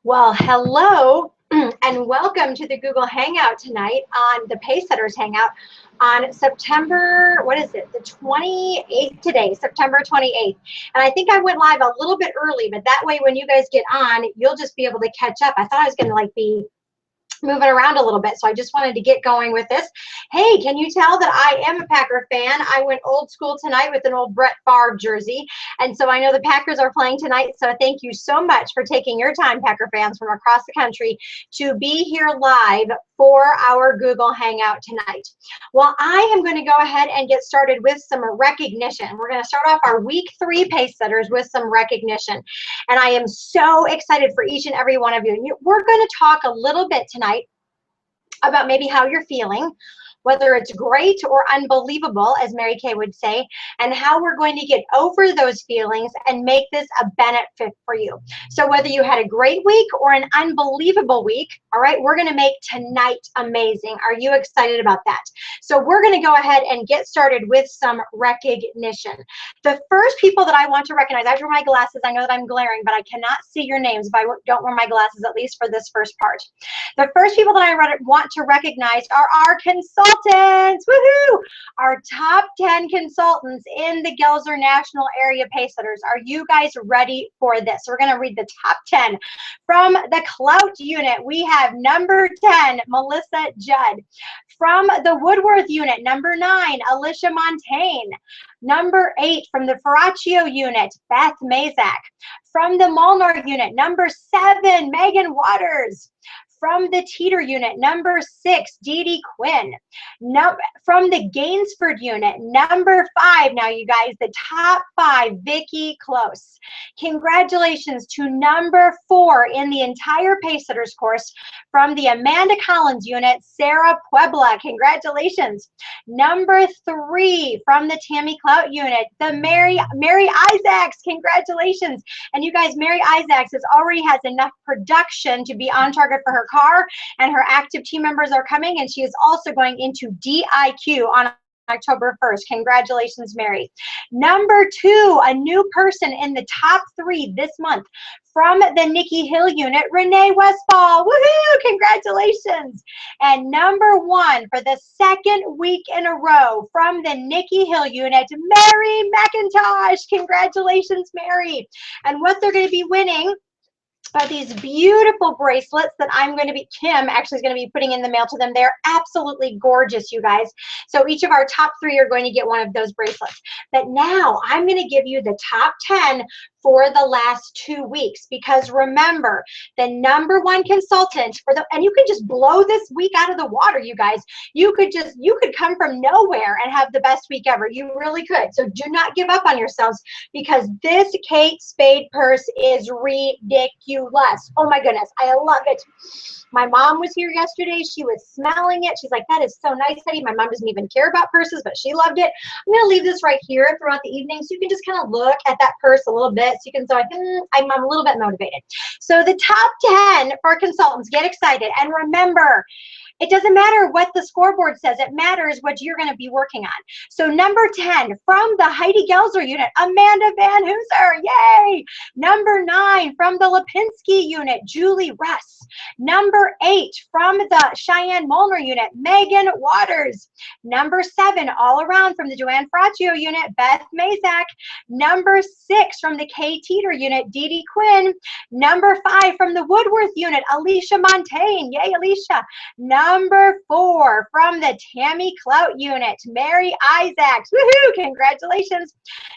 Well, hello and welcome to the Google Hangout tonight on the Pacesetters Hangout on September, what is it, the 28th today, September 28th. And I think I went live a little bit early, but that way when you guys get on, you'll just be able to catch up. I thought I was going to be moving around a little bit, so I just wanted to get going with this. Hey, can you tell that I am a Packer fan? I went old school tonight with an old Brett Favre jersey, and so I know the Packers are playing tonight, so thank you so much for taking your time, Packer fans from across the country, to be here live for our Google Hangout tonight. Well, I am going to go ahead and get started with some recognition. We're going to start off our week 3 pace setters with some recognition, and I am so excited for each and every one of you. And we're going to talk a little bit tonight about maybe how you're feeling, whether it's great or unbelievable, as Mary Kay would say, and how we're going to get over those feelings and make this a benefit for you. So whether you had a great week or an unbelievable week, all right, we're going to make tonight amazing. Are you excited about that? So we're going to go ahead and get started with some recognition. The first people that I want to recognize, I have to wear my glasses. I know that I'm glaring, but I cannot see your names if I don't wear my glasses, at least for this first part. The first people that I want to recognize are our consultants. Woohoo! Our top 10 consultants in the Gelser National Area Pacesetters. Are you guys ready for this? We're going to read the top 10. From the Clout unit, we have number 10, Melissa Judd. From the Woodworth unit, number 9, Alicia Montaigne. Number 8, from the Ferraccio unit, Beth Mazak. From the Molnar unit, number 7, Megan Waters. From the Teeter unit, number 6, Dee Dee Quinn. From the Gainsford unit, number 5, now you guys, the top 5, Vicki Close. Congratulations to number 4 in the entire Pacesetters course. From the Amanda Collins unit, Sarah Puebla. Congratulations. Number 3, from the Tammy Clout unit, the Mary Isaacs. Congratulations. And you guys, Mary Isaacs already has enough production to be on target for her car, and her active team members are coming, and she is also going into DIQ on October 1st. Congratulations, Mary. Number 2, a new person in the top 3 this month. From the Nikki Hill unit, Renee Westfall. Woohoo! Congratulations. And number 1 for the second week in a row from the Nikki Hill unit, Mary McIntosh. Congratulations, Mary. And what they're going to be winning are these beautiful bracelets that Kim actually is going to be putting in the mail to them. They're absolutely gorgeous, you guys. So each of our top 3 are going to get one of those bracelets. But now I'm going to give you the top 10 for the last 2 weeks, because remember, the number 1 consultant and you can just blow this week out of the water, you guys. You could come from nowhere and have the best week ever. You really could. So do not give up on yourselves, because this Kate Spade purse is ridiculous. Oh my goodness, I love it. My mom was here yesterday. She was smelling it. She's like, that is so nice, Eddie. My mom doesn't even care about purses, but she loved it. I'm going to leave this right here throughout the evening, so you can just kind of look at that purse a little bit. I'm a little bit motivated. So the top 10 for consultants, get excited. And remember, it doesn't matter what the scoreboard says. It matters what you're going to be working on. So number 10, from the Heidi Gelser unit, Amanda Van Hooser. Yay! Number 9, from the Lipinski unit, Julie Russ. Number 8, from the Cheyenne Molnar unit, Megan Waters. Number 7, all around from the Joanne Fraccio unit, Beth Mazak. Number 6, from the Kay Teeter unit, Dee Dee Quinn. Number 5, from the Woodworth unit, Alicia Montaigne. Yay, Alicia. Number 4, from the Tammy Clout unit, Mary Isaacs. Woohoo! Congratulations.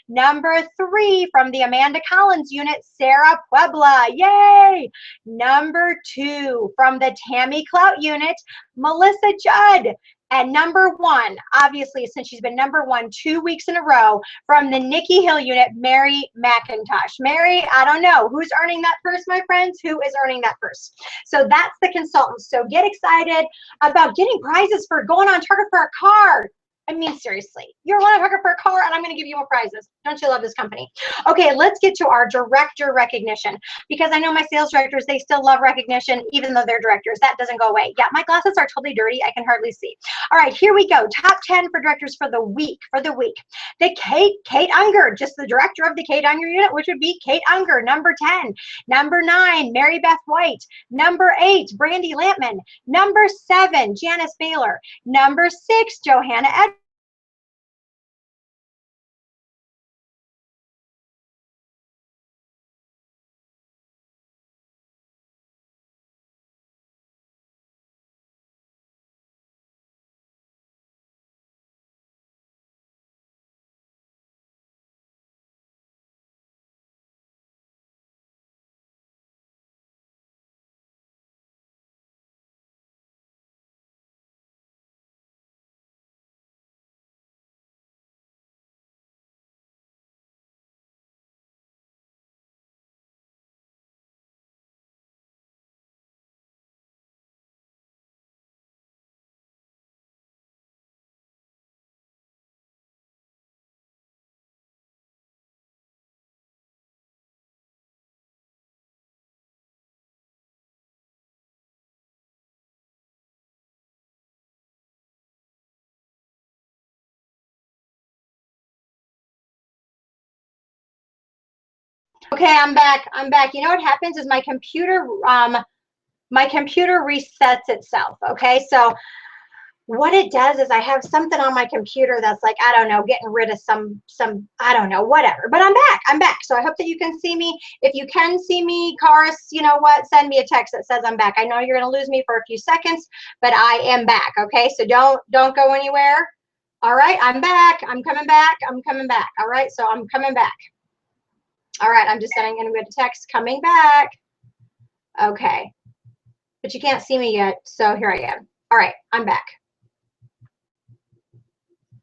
Number 3, from the Amanda Collins unit, Sarah Puebla. Yay! Number 2, from the Tammy Clout unit, Melissa Judd. And number 1, obviously, since she's been number 1 2 weeks in a row, from the Nikki Hill unit, Mary McIntosh. Mary, I don't know. Who's earning that purse, my friends? Who is earning that purse? So that's the consultants. So get excited about getting prizes for going on target for a car. I mean, seriously, you're one hooker for a car and I'm going to give you more prizes. Don't you love this company? Okay, let's get to our director recognition, because I know my sales directors, they still love recognition even though they're directors. That doesn't go away. Yeah, my glasses are totally dirty. I can hardly see. All right, here we go. Top 10 for directors for the week. The Kate Unger, just the director of the Kate Unger unit, which would be Kate Unger, number 10. Number 9, Mary Beth White. Number 8, Brandy Lampman. Number 7, Janice Baylor. Number 6, Johanna Edwards. Okay, I'm back. You know what happens is my computer resets itself. Okay, so what it does is I have something on my computer that's like, I don't know, getting rid of some, I don't know, whatever. But I'm back. So I hope that you can see me. If you can see me, Karis, you know what? Send me a text that says I'm back. I know you're going to lose me for a few seconds, but I am back. Okay, so don't go anywhere. All right, I'm back. I'm coming back. All right, so I'm coming back. All right, I'm just sending in a text, coming back. Okay, but you can't see me yet, so here I am. All right, I'm back.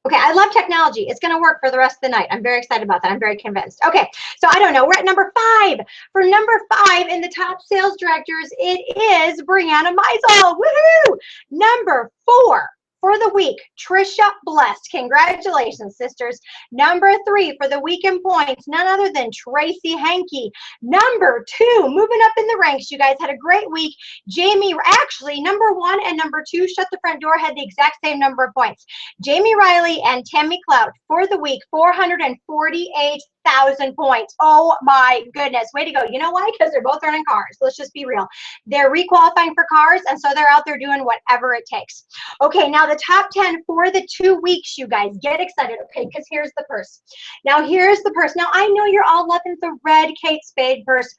Okay, I love technology. It's going to work for the rest of the night. I'm very excited about that. I'm very convinced. Okay, so I don't know. We're at number 5. For number 5 in the top sales directors, it is Brianna Meisel. Woohoo! Number 4 for the week, Trisha Blessed. Congratulations, sisters. Number 3 for the week in points, none other than Tracy Hankey. Number 2, moving up in the ranks. You guys had a great week. Jamie, actually, number 1 and number 2, Shut the Front Door, had the exact same number of points. Jamie Riley and Tammy Clout for the week, 448,000 points. Oh my goodness. Way to go. You know why? Because they're both running cars. Let's just be real. They're requalifying for cars, and so they're out there doing whatever it takes. Okay, now the top 10 for the 2 weeks, you guys. Get excited, okay, because here's the purse. Now, here's the purse. Now, I know you're all loving the red Kate Spade purse,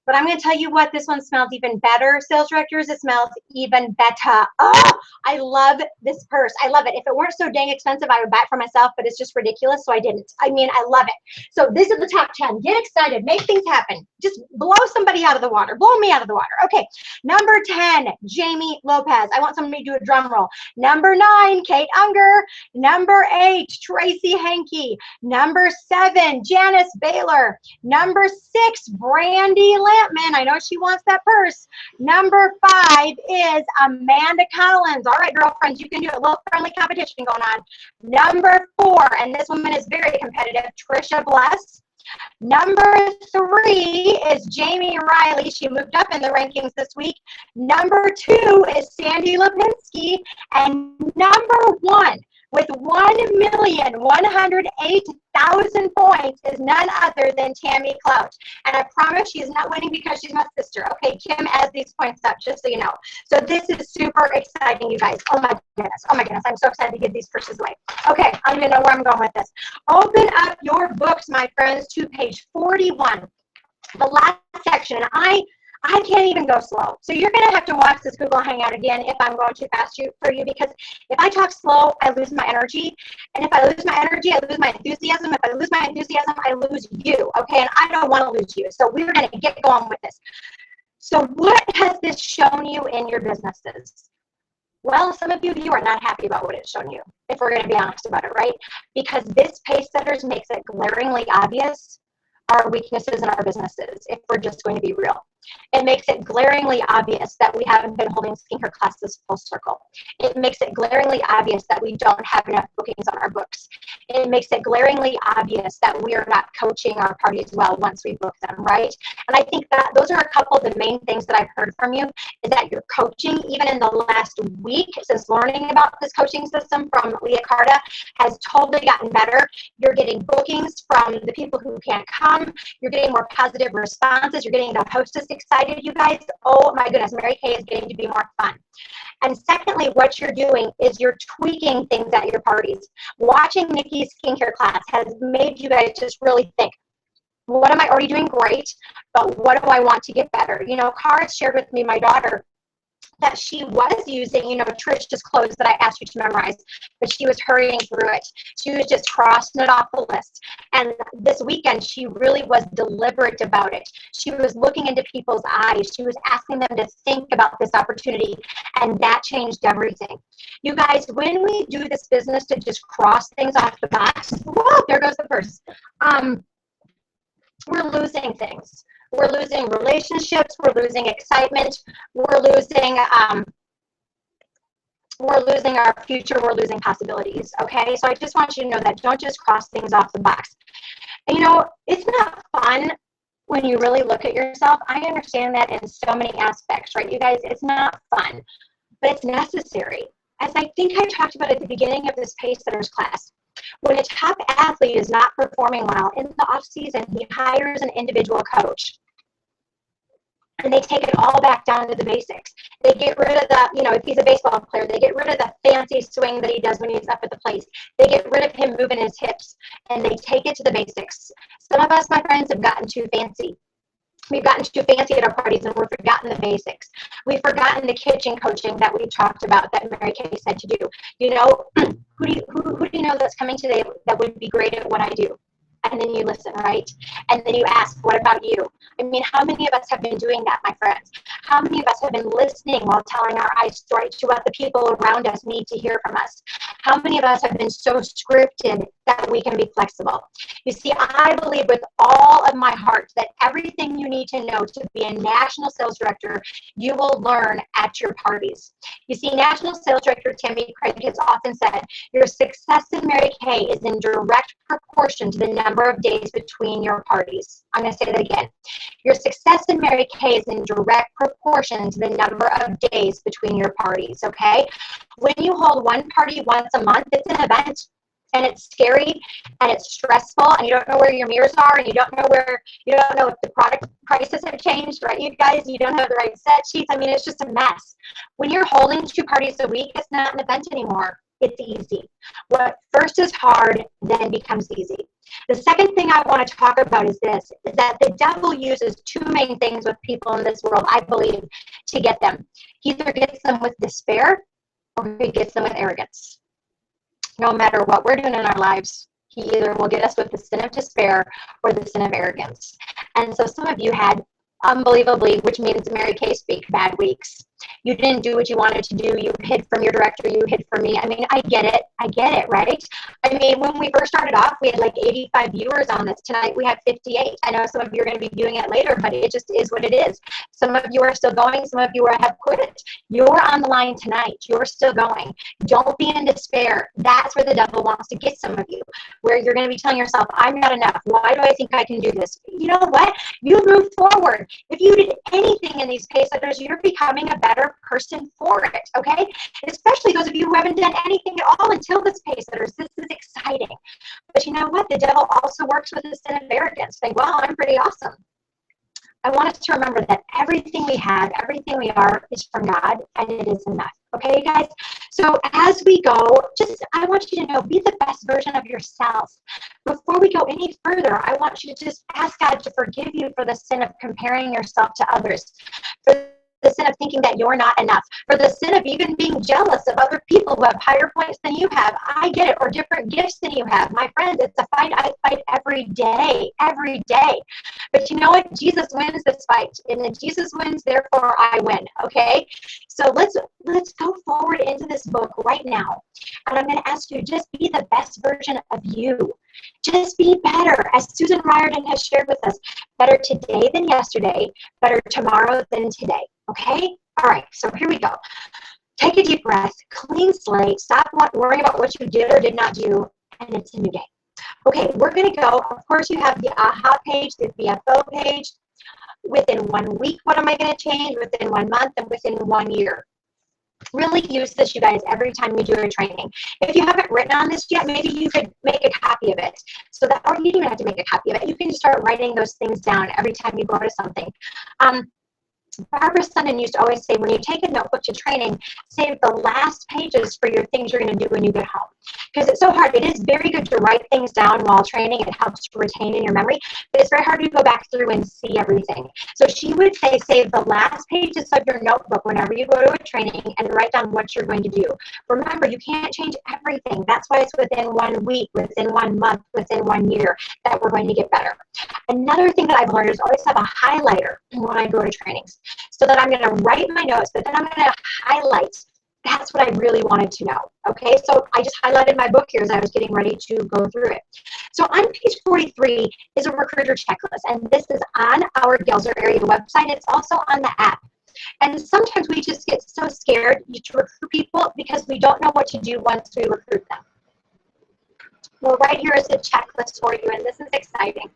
but I'm going to tell you what, this one smells even better. Sales directors, it smells even better. Oh, I love this purse. I love it. If it weren't so dang expensive, I would buy it for myself, but it's just ridiculous, so I didn't. I mean, I love it. So these are the top 10. Get excited. Make things happen. Just blow somebody out of the water. Blow me out of the water. Okay, number 10, Jamie Lopez. I want somebody to do a drum roll. Number 9, Kate Unger. Number 8, Tracy Hankey. Number 7, Janice Baylor. Number 6, Brandy Lampman. I know she wants that purse. Number 5 is Amanda Collins. All right, girlfriends, you can do it. A little friendly competition going on. Number 4, and this woman is very competitive, Trisha Bless. Number 3 is Jamie Riley. She moved up in the rankings this week. Number 2 is Sandy Lipinski. And number 1 with 1,108,000 points is none other than Tammy Clout. And I promise she is not winning because she's my sister. Okay, Kim adds these points up, just so you know. So this is super exciting, you guys. Oh my goodness. Oh my goodness. I'm so excited to give these purses away. Okay, I don't even know where I'm going with this. Open up your books, my friends, to page 41. The last section. And I can't even go slow. So you're going to have to watch this Google Hangout again if I'm going too fast for you, because if I talk slow, I lose my energy. And if I lose my energy, I lose my enthusiasm. If I lose my enthusiasm, I lose you, okay? And I don't want to lose you. So we're going to get going with this. So what has this shown you in your businesses? Well, some of you are not happy about what it's shown you, if we're going to be honest about it, right? Because this Pacesetters makes it glaringly obvious our weaknesses in our businesses, if we're just going to be real. It makes it glaringly obvious that we haven't been holding skincare classes full circle. It makes it glaringly obvious that we don't have enough bookings on our books. It makes it glaringly obvious that we are not coaching our parties well once we book them, right? And I think that those are a couple of the main things that I've heard from you, is that your coaching, even in the last week since learning about this coaching system from Leah Carta, has totally gotten better. You're getting bookings from the people who can't come. You're getting more positive responses. You're getting the hostess excited, you guys. Oh my goodness, Mary Kay is getting to be more fun. And secondly, what you're doing is you're tweaking things at your parties. Watching Nikki's skincare class has made you guys just really think, what am I already doing great, but what do I want to get better? You know, Cara shared with me, my daughter, that she was using, you know, Trish's clothes that I asked you to memorize, but she was hurrying through it. She was just crossing it off the list. And this weekend, she really was deliberate about it. She was looking into people's eyes. She was asking them to think about this opportunity, and that changed everything. You guys, when we do this business to just cross things off the box, whoa, there goes the purse. We're losing things. We're losing relationships. We're losing excitement. We're losing our future. We're losing possibilities. Okay, so I just want you to know that. Don't just cross things off the box. And, you know, it's not fun when you really look at yourself. I understand that in so many aspects, right? You guys, it's not fun, but it's necessary. As I think I talked about at the beginning of this Pacesetters class, when a top athlete is not performing well in the off season, he hires an individual coach. And they take it all back down to the basics. They get rid of the, you know, if he's a baseball player, they get rid of the fancy swing that he does when he's up at the plate. They get rid of him moving his hips, and they take it to the basics. Some of us, my friends, have gotten too fancy. We've gotten too fancy at our parties, and we've forgotten the basics. We've forgotten the kitchen coaching that we talked about that Mary Kay said to do. You know, who do you know that's coming today that would be great at what I do? And then you listen, right? And then you ask, what about you? I mean, how many of us have been doing that, my friends? How many of us have been listening while telling our story to what the people around us need to hear from us? How many of us have been so scripted that we can be flexible? You see, I believe with all of my heart that everything you need to know to be a national sales director, you will learn at your parties. You see, National Sales Director Tammy Craig has often said, your success in Mary Kay is in direct proportion to the number of days between your parties. I'm going to say that again. Your success in Mary Kay is in direct proportion to the number of days between your parties, okay? When you hold one party once a month, it's an event, and it's scary, and it's stressful, and you don't know where your mirrors are, and you don't know if the product prices have changed, right, you guys? You don't have the right set sheets. I mean, it's just a mess. When you're holding 2 parties a week, it's not an event anymore. It's easy. What first is hard, then becomes easy. The second thing I want to talk about is this, is that the devil uses 2 main things with people in this world, I believe, to get them. He either gets them with despair, or he gets them with arrogance. No matter what we're doing in our lives, he either will get us with the sin of despair or the sin of arrogance. And so some of you had unbelievably, which means Mary Kay speak, bad weeks. You didn't do what you wanted to do. You hid from your director. You hid from me. I mean, I get it, right? I mean, when we first started off, we had like 85 viewers on this. Tonight, we have 58. I know some of you are going to be viewing it later, but it just is what it is. Some of you are still going. Some of you have quit it. You're on the line tonight. You're still going. Don't be in despair. That's where the devil wants to get some of you, where you're going to be telling yourself, I'm not enough. Why do I think I can do this? You know what? You move forward. If you did anything in these Pacesetters, you're becoming a better person for it, okay? Especially those of you who haven't done anything at all until this Pacesetters. This is exciting. But you know what? The devil also works with the sin of arrogance. Think, well, I'm pretty awesome. I want us to remember that everything we have, everything we are is from God, and it is enough. Okay, guys? So as we go, I want you to know, be the best version of yourself. Before we go any further, I want you to just ask God to forgive you for the sin of comparing yourself to others, for the sin of thinking that you're not enough, for the sin of even being jealous of other people who have higher points than you have. I get it, or different gifts than you have. My friends, it's a fight I fight every day, But you know what? Jesus wins this fight. And if Jesus wins, therefore I win. Okay? So let's go forward into this book right now. And I'm going to ask you, just be the best version of you. Just be better. As Susan Riordan has shared with us, better today than yesterday, better tomorrow than today. Okay? All right, so here we go. Take a deep breath, clean slate, stop worrying about what you did or did not do, and it's a new day. Okay, we're going to go. Of course, you have the AHA page, the VFO page. Within 1 week, what am I going to change? Within 1 month, and within 1 year. Really use this, you guys, every time you do a training. If you haven't written on this yet, maybe you could make a copy of it. So that, or you don't even have to make a copy of it. You can just start writing those things down every time you go to something. Barbara Sundin used to always say, when you take a notebook to training, save the last pages for your things you're going to do when you get home. Because it's so hard. It is very good to write things down while training. It helps to retain in your memory. But it's very hard to go back through and see everything. So she would say, save the last pages of your notebook whenever you go to a training and write down what you're going to do. Remember, you can't change everything. That's why it's within 1 week, within 1 month, within 1 year that we're going to get better. Another thing that I've learned is always have a highlighter when I go to trainings. So that I'm going to write my notes, but then I'm going to highlight. That's what I really wanted to know. Okay, so I just highlighted my book here as I was getting ready to go through it. So on page 43 is a recruiter checklist, and this is on our Gelser area website. It's also on the app. And sometimes we just get so scared to recruit people because we don't know what to do once we recruit them. Well, right here is a checklist for you, and this is exciting.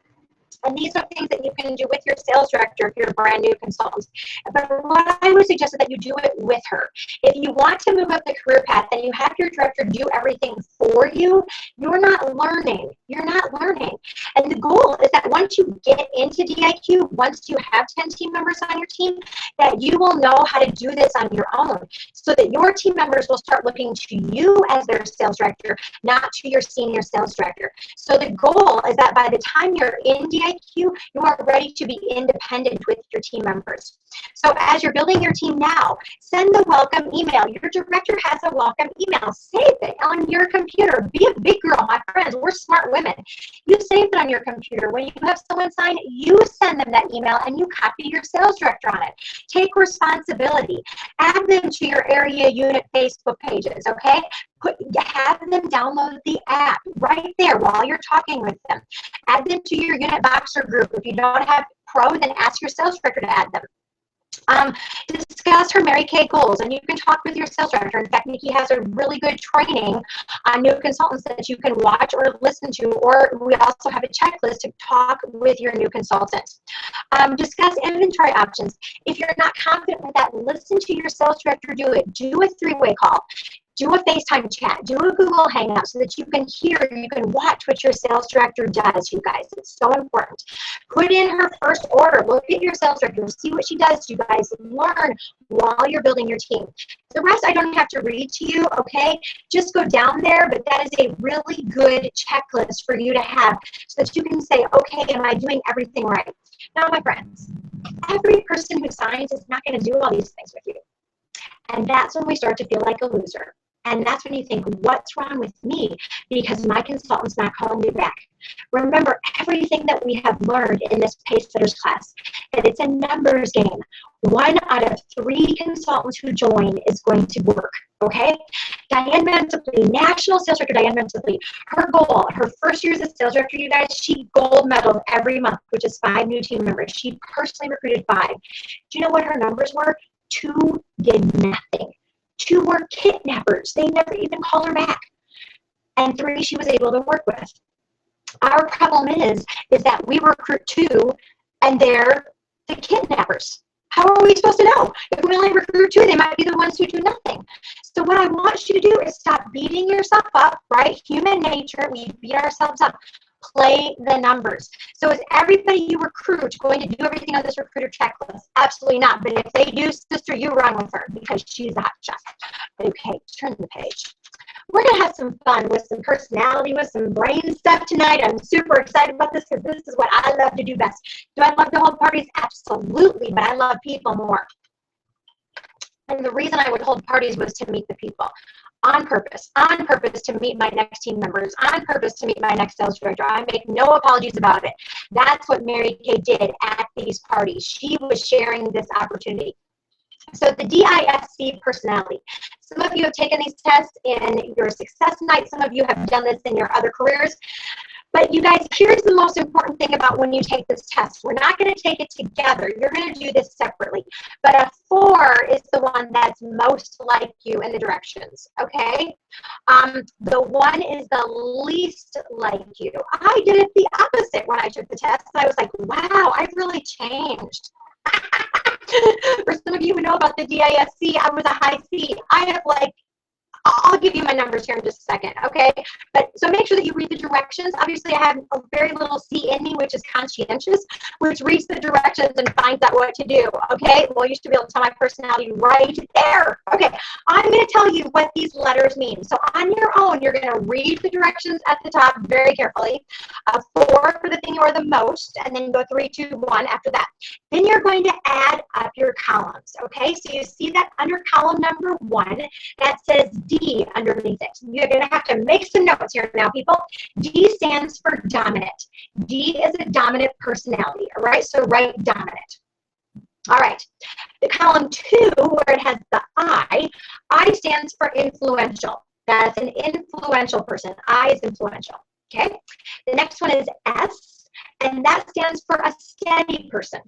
And these are things that you can do with your sales director if you're a brand new consultant. But what I would suggest is that you do it with her. If you want to move up the career path and you have your director do everything for you, you're not learning. You're not learning. And the goal is that once you get into DIQ, once you have 10 team members on your team, that you will know how to do this on your own so that your team members will start looking to you as their sales director, not to your senior sales director. So the goal is that by the time you're in DIQ, you are ready to be independent with your team members. So as you're building your team now, send the welcome email. Your director has a welcome email. Save it on your computer. Be a big girl, my friends. We're smart women. You save it on your computer. When you have someone sign, you send them that email and you copy your sales director on it. Take responsibility. Add them to your area unit Facebook pages, okay? Have them download the app right there while you're talking with them. Add them to your unit boxer group. If you don't have Pro, then ask your sales director to add them. Discuss her Mary Kay goals, and you can talk with your sales director. In fact, Nikki has a really good training on new consultants that you can watch or listen to, or we also have a checklist to talk with your new consultant. Discuss inventory options. If you're not confident with that, listen to your sales director do it. Do a three-way call. Do a FaceTime chat, do a Google Hangout so that you can hear, you can watch what your sales director does, you guys. It's so important. Put in her first order. Look at your sales director. See what she does, you guys. Learn while you're building your team. The rest I don't have to read to you, okay? Just go down there, but that is a really good checklist for you to have so that you can say, okay, am I doing everything right? Now, my friends, every person who signs is not going to do all these things with you. And that's when we start to feel like a loser. And that's when you think, what's wrong with me? Because my consultant's not calling me back. Remember everything that we have learned in this Pacesetters class, that it's a numbers game. 1 out of 3 consultants who join is going to work, okay? Diane Mensipley, National Sales Director Diane Mensipley, her goal, her first year as a sales director, you guys, she gold medaled every month, which is 5 new team members. She personally recruited 5. Do you know what her numbers were? 2 did nothing. 2 were kidnappers. They never even called her back. And 3 she was able to work with. Our problem is that we recruit 2 and they're the kidnappers. How are we supposed to know? If we only recruit 2, they might be the ones who do nothing. So what I want you to do is stop beating yourself up, right? Human nature, we beat ourselves up. Play the numbers. So is everybody you recruit going to do everything on this recruiter checklist? Absolutely not. But if they do, sister, you run with her because she's a hot shot. Okay, turn the page. We're going to have some fun with some personality, with some brain stuff tonight. I'm super excited about this because this is what I love to do best. Do I love to hold parties? Absolutely, but I love people more. And the reason I would hold parties was to meet the people. on purpose to meet my next team members, on purpose to meet my next sales director. I make no apologies about it. That's what Mary Kay did at these parties. She was sharing this opportunity. So the DISC personality. Some of you have taken these tests in your success night. Some of you have done this in your other careers. But you guys, here's the most important thing about when you take this test. We're not going to take it together. You're going to do this separately. But a 4 is the one that's most like you in the directions, okay? The 1 is the least like you. I did it the opposite when I took the test. I was like, wow, I've really changed. For some of you who know about the DISC, I was a high C. I have like, I'll give you my numbers here in just a second, okay? But so make sure that you read the directions. Obviously, I have a very little C in me, which is conscientious, which reads the directions and finds out what to do, okay? Well, you should be able to tell my personality right there. Okay, I'm going to tell you what these letters mean. So on your own, you're going to read the directions at the top very carefully. 4 for the thing you are the most, and then go 3, 2, 1 after that. Then you're going to add up your columns, okay? So you see that under column number 1, that says D underneath it. You're going to have to make some notes here now, people. D stands for dominant. D is a dominant personality, all right? So write dominant. All right. The column 2, where it has the I stands for influential. That's an influential person. I is influential, okay? The next one is S, and that stands for a steady person.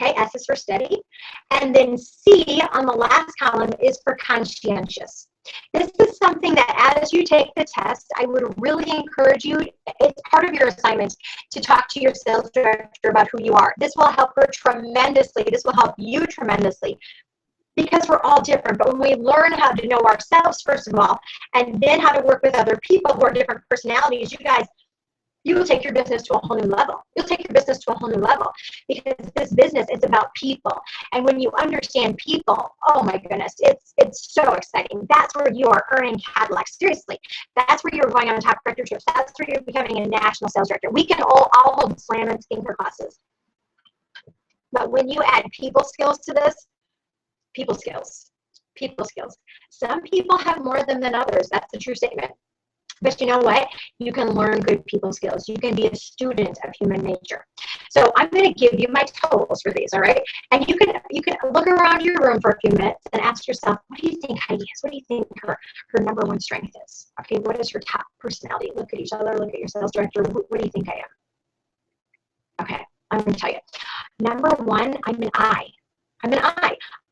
Okay, S is for steady. And then C on the last column is for conscientious. This is something that as you take the test, I would really encourage you, it's part of your assignment, to talk to your sales director about who you are. This will help her tremendously. This will help you tremendously, because we're all different. But when we learn how to know ourselves, first of all, and then how to work with other people who are different personalities, you guys, you will take your business to a whole new level. You'll take your business to a whole new level, because this business is about people. And when you understand people, oh my goodness, it's so exciting. That's where you are earning Cadillacs. Seriously, that's where you're going on top director trips. That's where you're becoming a national sales director. We can all hold slam and skinker classes. But when you add people skills to this, people skills. Some people have more of them than others. That's a true statement. But you know what? You can learn good people skills. You can be a student of human nature. So I'm going to give you my totals for these, all right? And you can look around your room for a few minutes and ask yourself, what do you think Heidi is? What do you think her number 1 strength is? Okay, what is her top personality? Look at each other. Look at your sales director. What do you think I am? Okay, I'm going to tell you. Number 1, I'm an I.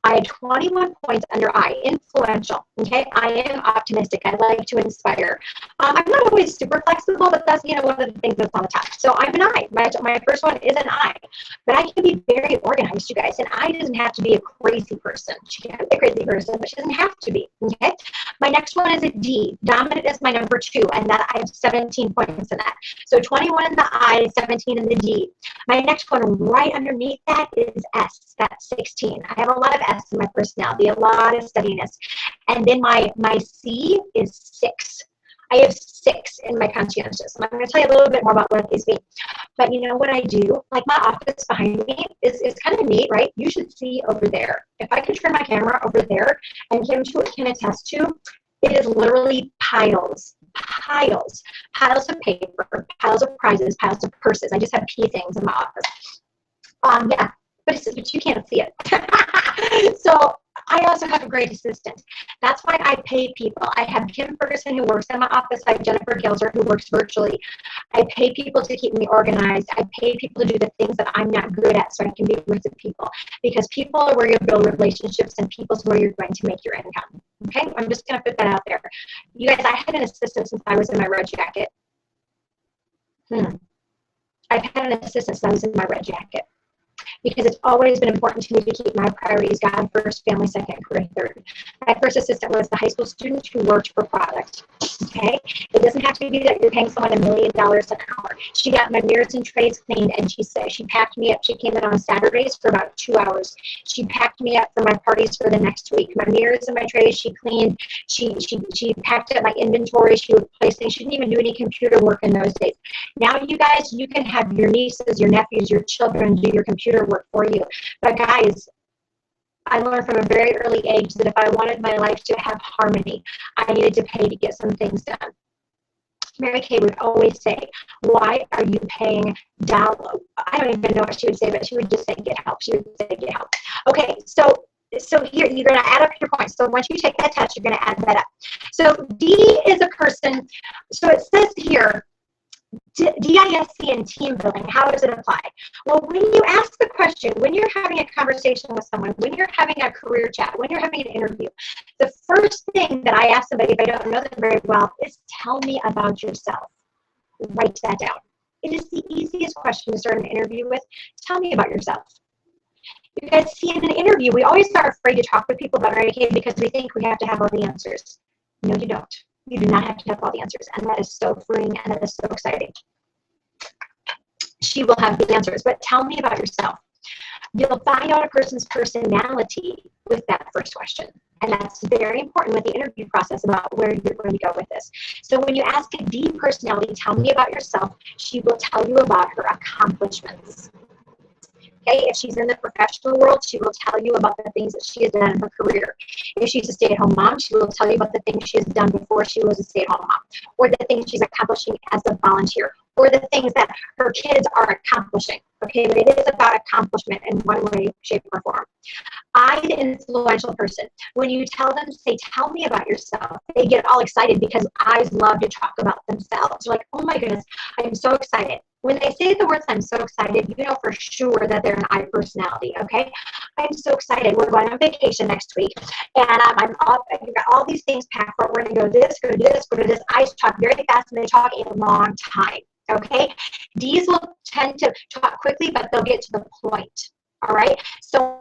I had 21 points under I, influential, okay? I am optimistic. I like to inspire. I'm not always super flexible, but that's, one of the things that's on the top. So I'm an I. My first one is an I. But I can be very organized, you guys. And I doesn't have to be a crazy person. She can be a crazy person, but she doesn't have to be, okay? My next one is a D. Dominant is my number 2, and that I have 17 points in that. So 21 in the I, 17 in the D. My next one right underneath that is S. That's 16. I have a lot of S in my personality, a lot of steadiness. And then my C is 6. I have 6 in my conscientious. And I'm going to tell you a little bit more about what these mean. But you know what I do? Like my office behind me is kind of neat, right? You should see over there. If I could turn my camera over there and Kim can attest to, it is literally piles of paper, piles of prizes, piles of purses. I just have key things in my office. Yeah, but you can't see it. So I also have a great assistant. That's why I pay people. I have Kim Ferguson, who works in my office. I have Jennifer Gilzer, who works virtually. I pay people to keep me organized. I pay people to do the things that I'm not good at so I can be with the people. Because people are where you build relationships, and people's where you're going to make your income. Okay? I'm just going to put that out there. You guys, I had an assistant since I was in my red jacket. I've had an assistant since I was in my red jacket. Because it's always been important to me to keep my priorities God first, family second, career third. My first assistant was the high school student who worked for product. Okay? It doesn't have to be that you're paying someone $1 million an hour. She got my mirrors and trays cleaned, and she packed me up. She came in on Saturdays for about 2 hours. She packed me up for my parties for the next week. My mirrors and my trays she cleaned. She packed up my inventory. She would place things. She didn't even do any computer work in those days. Now, you guys, you can have your nieces, your nephews, your children do your computer work for you. But guys, I learned from a very early age that if I wanted my life to have harmony, I needed to pay to get some things done. Mary Kay would always say, why are you paying down? I don't even know what she would say, but she would just say, get help. She would say, get help. Okay, so here, you're going to add up your points. So once you take that test, you're going to add that up. So D is a person, so it says here, DISC and team building, how does it apply? Well, when you ask the question, when you're having a conversation with someone, when you're having a career chat, when you're having an interview, the first thing that I ask somebody if I don't know them very well is tell me about yourself. Write that down. It is the easiest question to start an interview with. Tell me about yourself. You guys see, in an interview, we always are afraid to talk with people about Mary Kay because we think we have to have all the answers. No, you don't. You do not have to have all the answers, and that is so freeing, and that is so exciting. She will have the answers, but tell me about yourself. You'll find out a person's personality with that first question, and that's very important with the interview process about where you're going to go with this. So when you ask a D personality, tell me about yourself, she will tell you about her accomplishments. Okay, if she's in the professional world, she will tell you about the things that she has done in her career. If she's a stay-at-home mom, she will tell you about the things she has done before she was a stay-at-home mom, or the things she's accomplishing as a volunteer, or the things that her kids are accomplishing. Okay, but it is about accomplishment in one way, shape, or form. I, the influential person, when you tell them, say, tell me about yourself, they get all excited because I's love to talk about themselves. They're like, oh my goodness, I am so excited. When they say the words, I'm so excited, you know for sure that they're an I personality, okay? I'm so excited. We're going on vacation next week, and I've got all these things packed for it. We're going to go to this, go to this, go to this. I talk very fast, and they talk a long time, okay? D's will tend to talk quickly, but they'll get to the point, all right? So